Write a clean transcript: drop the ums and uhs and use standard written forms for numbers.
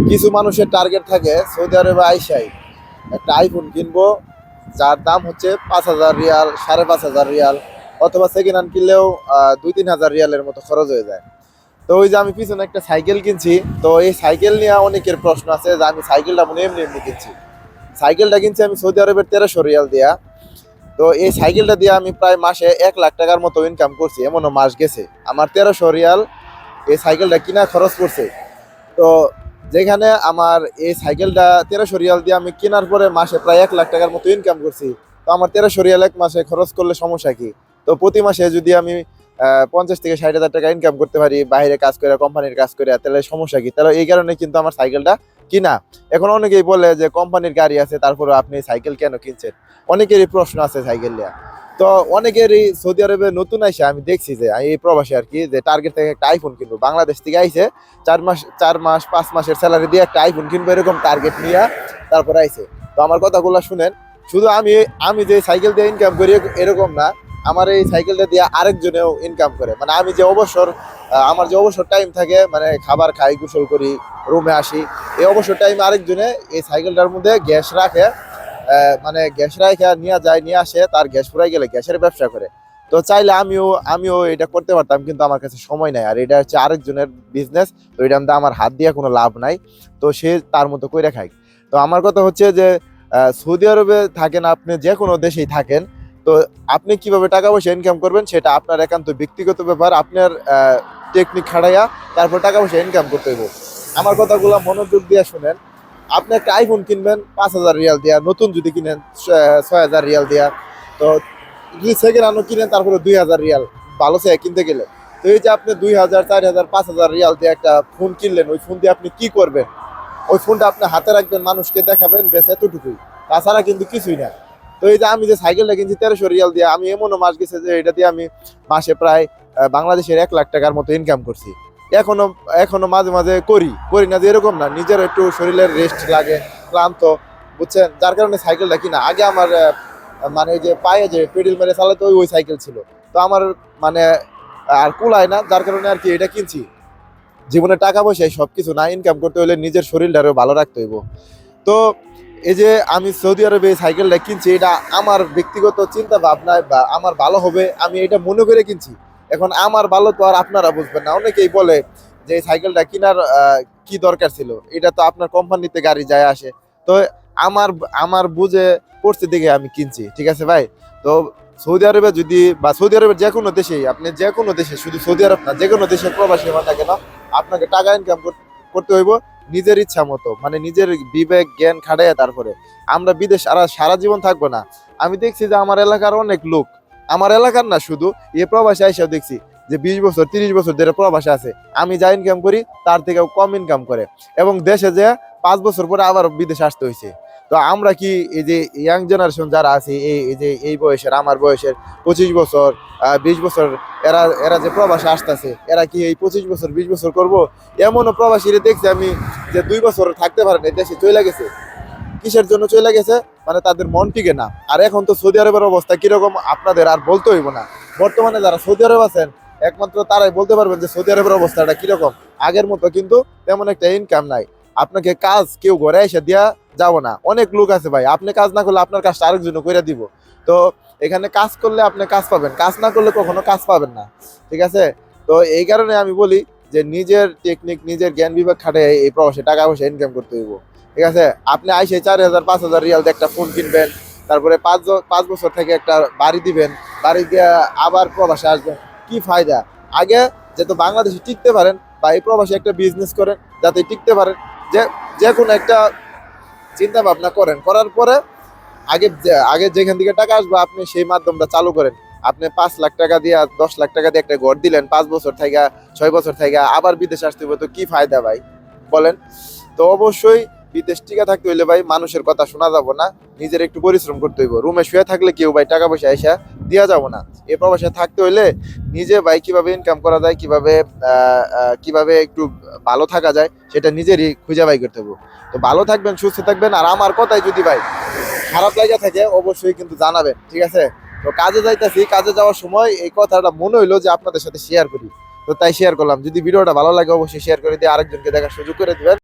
কিছু মানুষের টার্গেট থাকে সৌদি আরবে আইসাই একটা আইফোন কিনবো, যার দাম হচ্ছে 5,000 রিয়াল, 5,500 রিয়াল, অথবা সেকেন্ড হ্যান্ড কিনলেও 2-3 হাজার রিয়ালের মতো খরচ হয়ে যায়। তো ওই যে আমি পিছনে একটা সাইকেল কিনছি, তো এই সাইকেল নিয়ে অনেকের প্রশ্ন আছে যে আমি সাইকেলটা মনে এমনি এমনি কিনছি। সাইকেলটা কিনছি আমি সৌদি আরবের 1300 রিয়াল দিয়া। তো এই সাইকেলটা দিয়ে আমি প্রায় মাসে 1 লাখ টাকার মতো ইনকাম করছি, এমনও মাস গেছে আমার 1300 রিয়াল এই সাইকেলটা কিনা খরচ করছে। তো যেখানে আমার এই সাইকেলটা 1300 রিয়াল দিয়ে আমি কেনার পরে মাসে প্রায় 1 লাখ টাকার মতো ইনকাম করছি। তো আমার 1300 রিয়াল এক মাসে খরচ করলে সমস্যা কি? তো প্রতি মাসে যদি আমি 50 থেকে 60 হাজার টাকা ইনকাম করতে পারি বাইরে কাজ করে, কোম্পানির কাজ করে, তাহলে সমস্যা কি? তাহলে এই কারণে কিন্তু আমার সাইকেলটা কিনা। এখন অনেকেই বলে যে কোম্পানির গাড়ি আছে, তারপরে আপনি সাইকেল কেন কিনছেন? অনেকেরই প্রশ্ন আছে সাইকেল নিয়ে। তো অনেকেরই সৌদি আরবে নতুন আইসে আমি দেখছি যে এই প্রবাসী আর কি, যে টার্গেট থেকে একটা আইফোন কিনবো, বাংলাদেশ থেকে আইসে 4 মাস 5 মাসের স্যালারি দিয়ে একটা আইফোন কিনবো, এরকম টার্গেট নিয়ে তারপরে আইসে। তো আমার কথাগুলো শুনেন, শুধু আমি আমি যে সাইকেল দিয়ে ইনকাম করি এরকম না, আমার এই সাইকেলটা দিয়ে আরেকজনেও ইনকাম করে। মানে আমি যে অবসর আমার যে অবসর টাইম থাকে, মানে খাবার খাই, গোসল করি, রুমে আসি, এই অবসর টাইমে আরেকজনে এই সাইকেলটার মধ্যে গ্যাস রাখে, মানে গ্যাস রাখে নিয়ে যায়, নিয়ে আসে, তার গ্যাস ফুরাই গেলে গ্যাসের ব্যবসা করে। তো চাইলে আমিও এটা করতে পারতাম, কিন্তু আমার কাছে সময় নাই, আর এটা হচ্ছে আরেকজনের বিজনেস। তো এটা আমার হাত দিয়ে কোনো লাভ নাই। তো সে তার মতো করে খায়। তো আমার কথা হচ্ছে যে সৌদি আরবে থাকেন আপনি, যে কোনো দেশেই থাকেন, তো আপনি কিভাবে টাকা পয়সা ইনকাম করবেন সেটা আপনার একান্ত ব্যক্তিগত ব্যাপার। আপনার টেকনিক খাটাইয়া তারপর টাকা পয়সা ইনকাম করতে হইব। আমার কথাগুলো মনোযোগ দিয়ে শুনেন। আপনি একটা আইফোন কিনবেন 5,000 রিয়াল দিয়া, নতুন যদি কিনেন 6,000 রিয়াল দিয়া। তো যদি সেকেন্ড হ্যান্ডও কিনেন তারপরে 2,000 রিয়াল, ভালো সে কিনতে গেলে। তো এই যে আপনি 2,000, 4,000, 5,000 রিয়াল দিয়ে একটা ফোন কিনলেন, ওই ফোন দিয়ে আপনি কি করবেন? ওই ফোনটা আপনি হাতে রাখবেন, মানুষকে দেখাবেন, বেশ এতটুকুই, তাছাড়া কিন্তু কিছুই না। তো এই যে আমি যে সাইকেলটা কিনছি 1300 রিয়াল দিয়ে, আমি এমনও মাস গেছে যে এটা দিয়ে আমি মাসে প্রায় বাংলাদেশের 1 লাখ টাকার মতো ইনকাম করছি। এখনো এখনো মাঝে মাঝে করি না যে এরকম না, নিজের একটু শরীরের রেস্ট লাগে, ক্লান্ত, বুঝছেন, যার কারণে সাইকেলটা কিনা। আগে আমার মানে ওই যে পায়ে যে পেডেল মেরে চালাতে ওই সাইকেল ছিল, তো আমার মানে আর কুলায় না, যার কারণে আর কি এটা কিনছি। জীবনে টাকা পয়সায় সবকিছু না, ইনকাম করতে হলে নিজের শরীরটারও ভালো রাখতে হইব। তো এই যে আমি সৌদি আরবে এই সাইকেলটা কিনছি, এটা আমার ব্যক্তিগত চিন্তা ভাবনায় বা আমার ভালো হবে আমি এটা মনে করে কিনছি। এখন আমার ভালো তো আর আপনারা বুঝবেন না। অনেকেই বলে যে এই সাইকেলটা কেনার কি দরকার ছিল, এটা তো আপনার কোম্পানিতে গাড়ি যায় আসে। তো আমার আমার বুঝে পড়ছে দেখে আমি কিনছি, ঠিক আছে ভাই? তো সৌদি আরবে যদি, বা সৌদি আরবের যে কোনো দেশেই, আপনি যে কোনো দেশে, শুধু সৌদি আরব না, যে কোনো দেশের প্রবাসী হন না কেন, আপনাকে টাকা ইনকাম করতে হইব নিজের ইচ্ছা মতো, মানে নিজের বিবেক জ্ঞান খাটাইয়া। তারপরে আমরা বিদেশ আর সারা জীবন থাকবো না। আমি দেখছি যে আমার এলাকার অনেক লোক, আমার এলাকার না শুধু, এ প্রবাসী আইসাও দেখছি যে 20 বছর 30 বছর ধরে প্রবাসী আছে। আমি যা ইনকাম করি তার থেকেও কম ইনকাম করে, এবং দেশে যে 5 বছর পরে আবার বিদেশে আসতে হয়েছে। তো আমরা কি এই যে ইয়াং জেনারেশন যারা আছে, এই যে এই বয়সের, আমার বয়সের 25 বছর 20 বছর, এরা এরা যে প্রবাসে আসতেছে, এরা কি এই 25 বছর 20 বছর করবো? এমনও প্রবাসীরা দেখছি আমি যে 2 বছর থাকতে পারেন, এই দেশে চলে গেছে। কিসের জন্য চলে গেছে? মানে তাদের মন টিকে না। আর এখন তো সৌদি আরবের অবস্থা কিরকম আপনাদের আর বলতে হইব না। বর্তমানে যারা সৌদি আরব আছেন একমাত্র তারাই বলতে পারবেন যে সৌদি আরবের অবস্থাটা কিরকম। আগের মতো কিন্তু তেমন একটা ইনকাম নাই। আপনাকে কাজ কেউ ঘরে এসে দিয়া যাব না। অনেক লোক আছে ভাই, আপনি কাজ না করলে আপনার কাজটা আরেকজন করে দিব। তো এখানে কাজ করলে আপনি কাজ পাবেন, কাজ না করলে কখনো কাজ পাবেন না, ঠিক আছে? তো এই কারণে আমি বলি যে নিজের টেকনিক, নিজের জ্ঞান বিভাগ খাটে এই প্রবাসে টাকা পয়সা ইনকাম করতে হইব, ঠিক আছে? আপনি আইসে 4,000 5,000 রিয়াল দিয়ে একটা ফোন কিনবেন, তারপরে 5 বছর থেকে একটা বাড়ি দিবেন, বাড়ি দিয়ে আবার প্রবাসে আসবেন, কি ফায়দা? আগে যেহেতু বাংলাদেশে টিকতে পারেন, বা এই প্রবাসে একটা বিজনেস করেন যাতে টিকতে পারেন, যে যে কোনো একটা চিন্তা ভাবনা করেন, করার পরে আগে যেখান থেকে টাকা আসবে আপনি সেই মাধ্যমটা চালু করেন। আপনি 5 লাখ টাকা দিয়ে 10 লাখ টাকা দিয়ে একটা ঘর দিলেন, 5 বছর থেকে 6 বছর থেকে আবার বিদেশে আসতে হবে, তো কি ফায়দা ভাই বলেন? তো অবশ্যই বিদেশ টিকা থাকতে হইলে ভাই মানুষের কথা শোনা যাব না, নিজের একটু পরিশ্রম করতে হইব। রুমে শুয়ে থাকলে কেউ ভাই টাকা পয়সা এসে দিয়া যাব না। এ প্রবাসে থাকতে হইলে নিজে ভাই কিভাবে ইনকাম করা যায়, কিভাবে একটু ভালো থাকা যায়, সেটা নিজেরই খুঁজে বাই করতে হবে। তো ভালো থাকবেন, সুস্থ থাকবেন। আর আমার কথাই যদি ভাই খারাপ লাগা থাকে অবশ্যই কিন্তু জানাবেন, ঠিক আছে? তো কাজে যাইতেছি, কাজে যাওয়ার সময় এই কথাটা মনে হইলো যে আপনাদের সাথে শেয়ার করি, তো তাই শেয়ার করলাম। যদি ভিডিওটা ভালো লাগে অবশ্যই শেয়ার করে দিয়ে আরেকজনকে দেখার সুযোগ করে দিবেন।